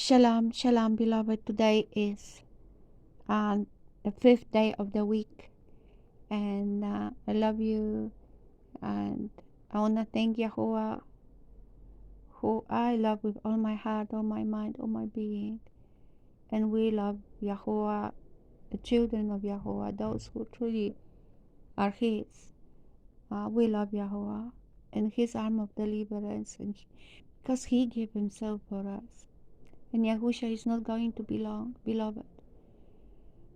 Shalom, shalom, beloved. Today is the 5th day of the week, and I love you, and I want to thank Yahuwah, who I love with all my heart, all my mind, all my being, and we love Yahuwah, the children of Yahuwah, those who truly are His. We love Yahuwah and His arm of deliverance, and because He gave Himself for us. And Yahusha is not going to be long, beloved.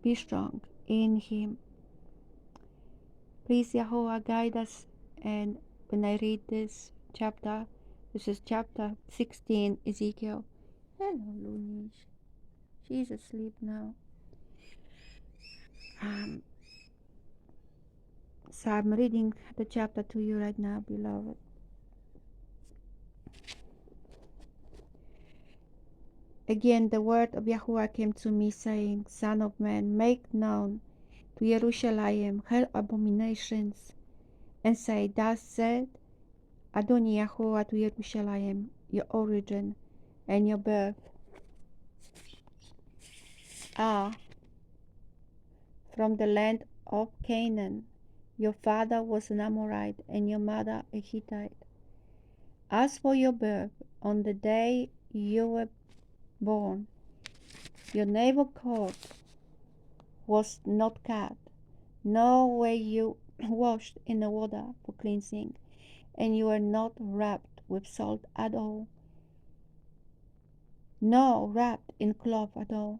Be strong in Him. Please, Yahuwah, guide us. And when I read this chapter, this is chapter 16, Ezekiel. Hello, Lunish. She's asleep now. So I'm reading the chapter to you right now, beloved. Again, the word of Yahuwah came to me, saying, Son of man, make known to Jerusalem her abominations, and say, Thus said Adonai Yahuwah to Jerusalem, your origin and your birth are from the land of Canaan. Your father was an Amorite, and your mother a Hittite. As for your birth, on the day you were born, your navel cord was not cut, nor were you washed in the water for cleansing, and you were not wrapped with salt at all, nor wrapped in cloth at all.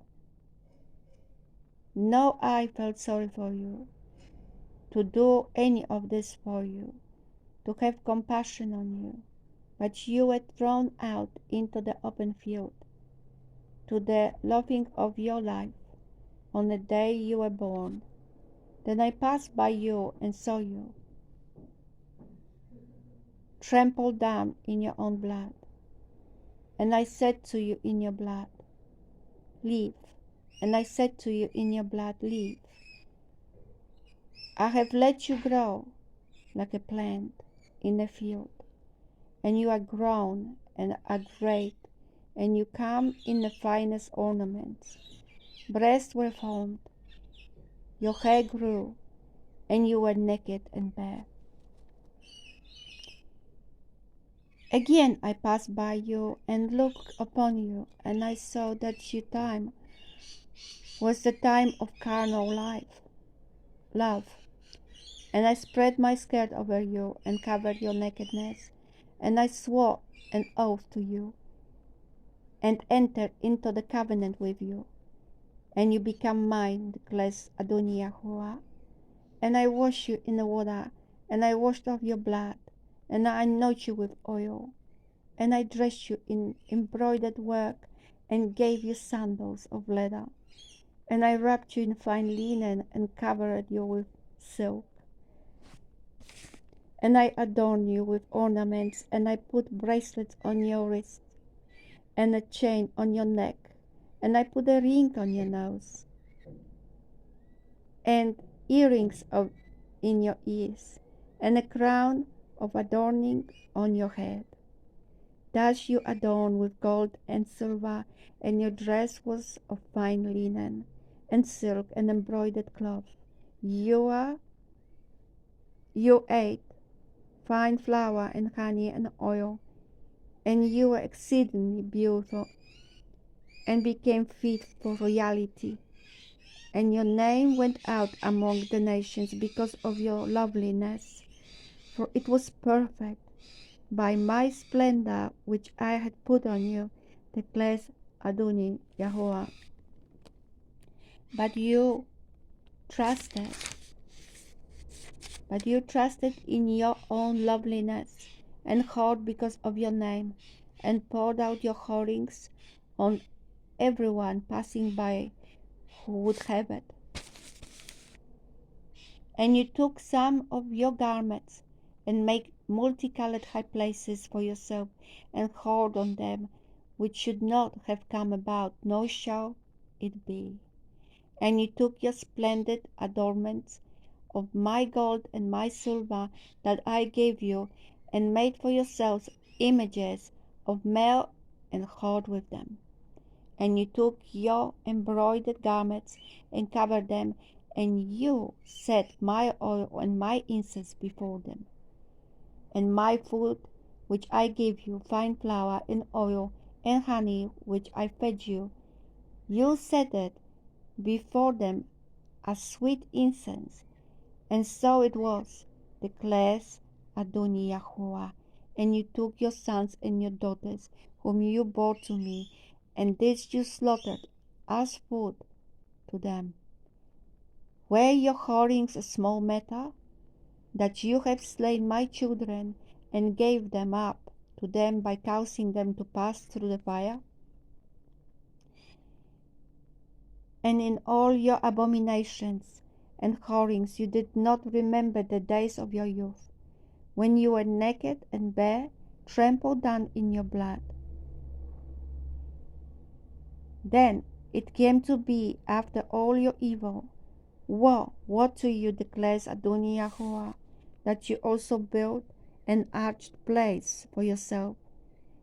No eye felt sorry for you, to do any of this for you, to have compassion on you, but you were thrown out into the open field, to the laughing of your life, on the day you were born. Then I passed by you and saw you, trampled down in your own blood. And I said to you in your blood, Live. And I said to you in your blood, Live. I have let you grow like a plant in a field, and you are grown and are great, and you come in the finest ornaments. Breasts were formed, your hair grew, and you were naked and bare. Again I passed by you and looked upon you, and I saw that your time was the time of carnal love. And I spread my skirt over you and covered your nakedness, and I swore an oath to you, and entered into the covenant with you, and you become mine, declares Adonai Yahuwah. And I washed you in the water, and I washed off your blood, and I anointed you with oil, and I dressed you in embroidered work, and gave you sandals of leather, and I wrapped you in fine linen, and covered you with silk. And I adorned you with ornaments, and I put bracelets on your wrists, and a chain on your neck, and I put a ring on your nose, and earrings in your ears, and a crown of adorning on your head. Thus you adorned with gold and silver, and your dress was of fine linen, and silk, and embroidered cloth. You ate fine flour and honey and oil, and you were exceedingly beautiful, and became fit for royalty. And your name went out among the nations because of your loveliness, for it was perfect by my splendor which I had put on you, declares Adonai Yahuwah. But you trusted in your own loveliness, and whored because of your name, and poured out your whorings on everyone passing by who would have it. And you took some of your garments, and made multicolored high places for yourself, and whored on them, which should not have come about, nor shall it be. And you took your splendid adornments of my gold and my silver that I gave you, and made for yourselves images of male, and whored with them. And you took your embroidered garments and covered them, and you set my oil and my incense before them. And my food, which I gave you, fine flour and oil and honey, which I fed you, you set it before them as sweet incense. And so it was, declares Adonai Yahuwah. And you took your sons and your daughters, whom you bore to me, and these you slaughtered as food to them. Were your whorings a small matter, that you have slain my children, and gave them up to them by causing them to pass through the fire? And in all your abominations and whorings you did not remember the days of your youth, when you were naked and bare, trampled down in your blood. Then it came to be after all your evil, woe to you, declares Adonai Yahuwah, that you also build an arched place for yourself,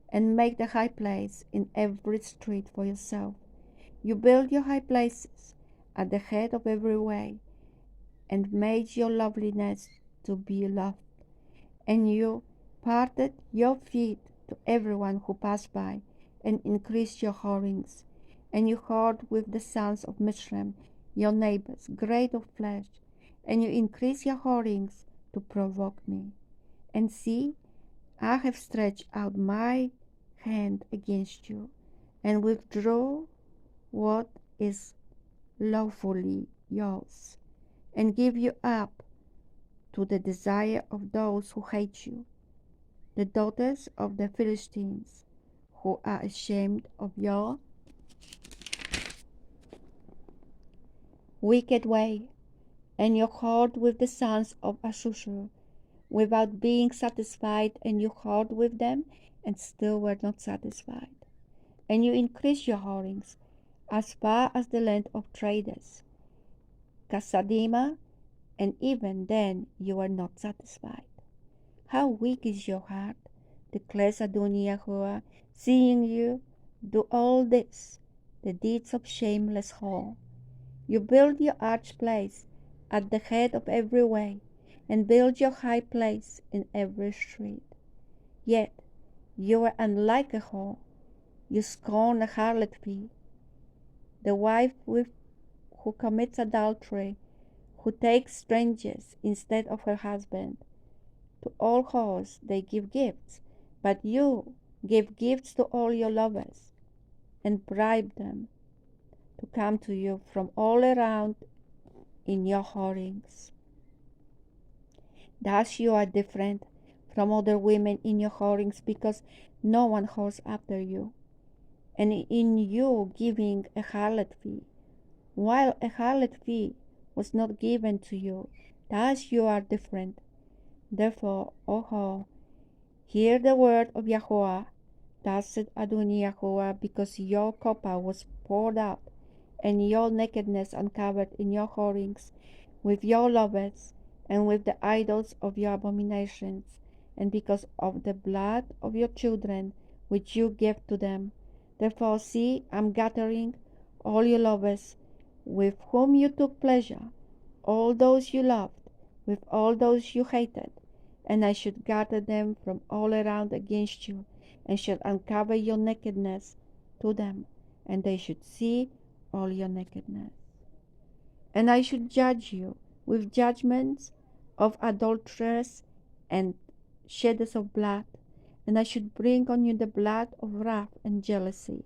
and make the high place in every street for yourself. You build your high places at the head of every way, and made your loveliness to be loved. And you parted your feet to everyone who passed by, and increased your whorings. And you whored with the sons of Mishram, your neighbors, great of flesh, and you increased your whorings to provoke me. And see, I have stretched out my hand against you, and withdraw what is lawfully yours, and give you up to the desire of those who hate you, the daughters of the Philistines, who are ashamed of your wicked way, and you whored with the sons of Ashur, without being satisfied, and you whored with them, and still were not satisfied. And you increased your whorings as far as the land of traders, Kasadima, and even then you were not satisfied. How weak is your heart, declares Adonai Yahuwah, seeing you do all this, the deeds of shameless whore. You build your arch place at the head of every way, and build your high place in every street. Yet you are unlike a whore. You scorn a harlot fee, the wife who commits adultery, who takes strangers instead of her husband. To all whores they give gifts, but you give gifts to all your lovers, and bribe them to come to you from all around in your whorings. Thus you are different from other women in your whorings, because no one whores after you, and in you giving a harlot fee, while a harlot fee was not given to you. Thus you are different. Therefore, O whore, hear the word of Yahuwah. Thus said Adonai Yahuwah, because your copper was poured out, and your nakedness uncovered in your whorings, with your lovers, and with the idols of your abominations, and because of the blood of your children, which you gave to them. Therefore, see, I am gathering all your lovers, with whom you took pleasure, all those you loved, with all those you hated, and I should gather them from all around against you, and should uncover your nakedness to them, and they should see all your nakedness. And I should judge you with judgments of adulterers and shedders of blood, and I should bring on you the blood of wrath and jealousy,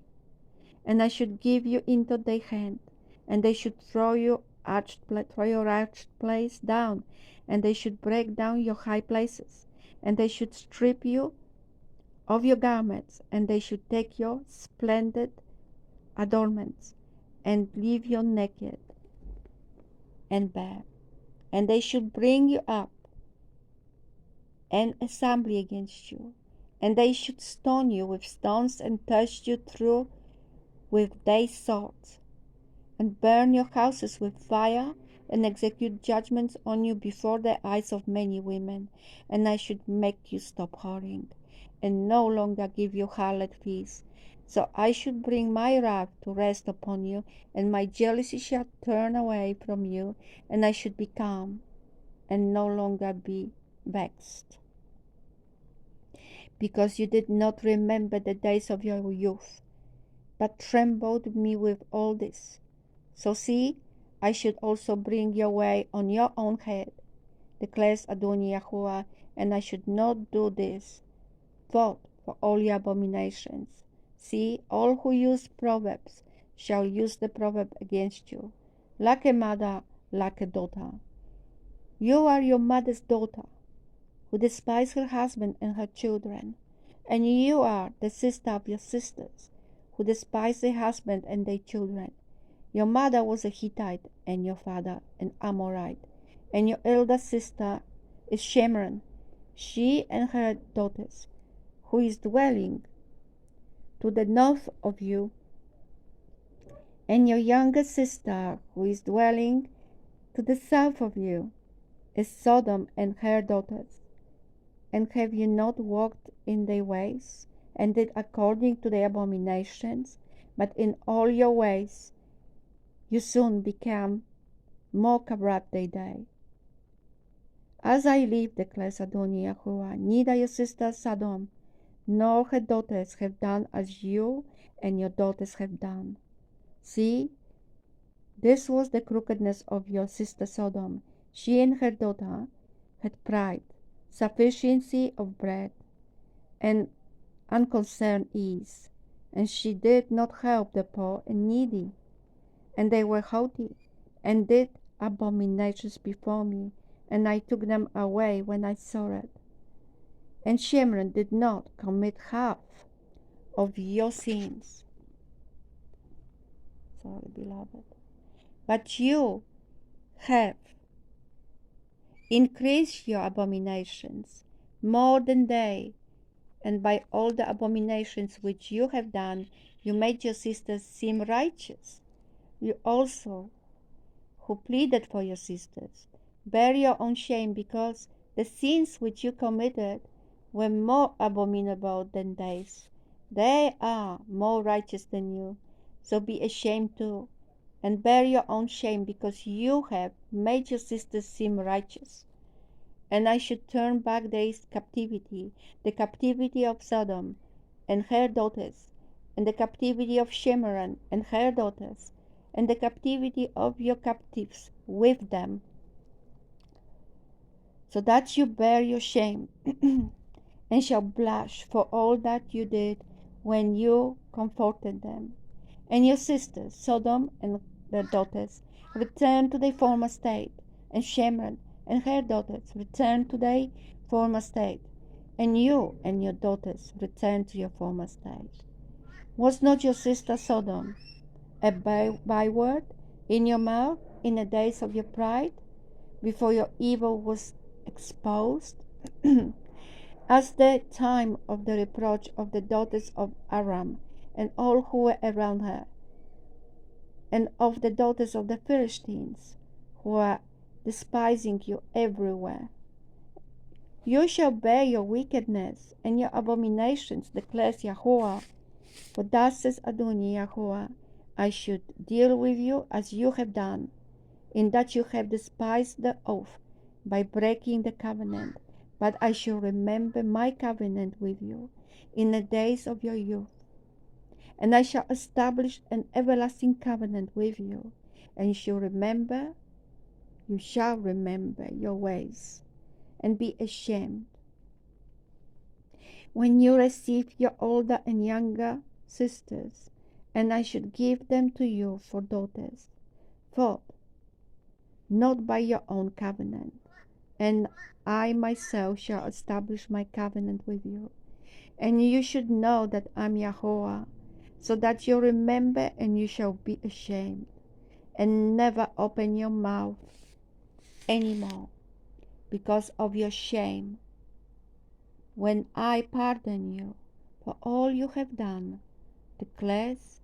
and I should give you into their hand, and they should throw your arched place down, and they should break down your high places, and they should strip you of your garments, and they should take your splendid adornments, and leave you naked and bare. And they should bring you up an assembly against you, and they should stone you with stones, and thrust you through with their swords, and burn your houses with fire, and execute judgments on you before the eyes of many women. And I should make you stop whoring, and no longer give you harlot feast. So I should bring my wrath to rest upon you, and my jealousy shall turn away from you, and I should be calm and no longer be vexed. Because you did not remember the days of your youth, but trembled me with all this. So see, I should also bring your way on your own head, declares Adonai Yahuwah, and I should not do this. Vote for all your abominations. See, all who use proverbs shall use the proverb against you, like a mother, like a daughter. You are your mother's daughter, who despises her husband and her children, and you are the sister of your sisters, who despise their husband and their children. Your mother was a Hittite, and your father an Amorite, and your elder sister is Shemron, she and her daughters, who is dwelling to the north of you, and your younger sister, who is dwelling to the south of you, is Sodom and her daughters. And have you not walked in their ways, and did according to their abominations? But in all your ways you soon become more corrupt than they. As I live, declares Adonai Yahuwah, neither your sister Sodom nor her daughters have done as you and your daughters have done. See, this was the crookedness of your sister Sodom. She and her daughter had pride, sufficiency of bread, and unconcerned ease, and she did not help the poor and needy. And they were haughty, and did abominations before me, and I took them away when I saw it. And Shemron did not commit half of your sins. Sorry, beloved. But you have increased your abominations more than they, and by all the abominations which you have done, you made your sisters seem righteous. You also, who pleaded for your sisters, bear your own shame, because the sins which you committed were more abominable than theirs. They are more righteous than you, so be ashamed too, and bear your own shame, because you have made your sisters seem righteous. And I should turn back their captivity, the captivity of Sodom and her daughters, and the captivity of Shemron and her daughters, and the captivity of your captives with them, so that you bear your shame, and shall blush for all that you did when you comforted them. And your sisters, Sodom and their daughters, returned to their former state, and Shemron and her daughters returned to their former state, and you and your daughters returned to your former state. Was not your sister Sodom a byword in your mouth in the days of your pride, before your evil was exposed? As the time of the reproach of the daughters of Aram and all who were around her, and of the daughters of the Philistines, who are despising you everywhere. You shall bear your wickedness and your abominations, declares Yahuwah. For thus says Adonai Yahuwah, I should deal with you as you have done, in that you have despised the oath by breaking the covenant. But I shall remember my covenant with you in the days of your youth, and I shall establish an everlasting covenant with you, and you shall remember your ways, and be ashamed. When you receive your older and younger sisters, and I should give them to you for daughters, for not by your own covenant, and I myself shall establish my covenant with you. And you should know that I am Yahuwah, so that you remember, and you shall be ashamed, and never open your mouth anymore because of your shame, when I pardon you for all you have done, declares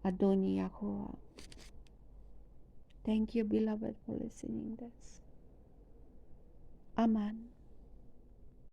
Adonai Yahuwah. Thank you, beloved, for listening this. Amen.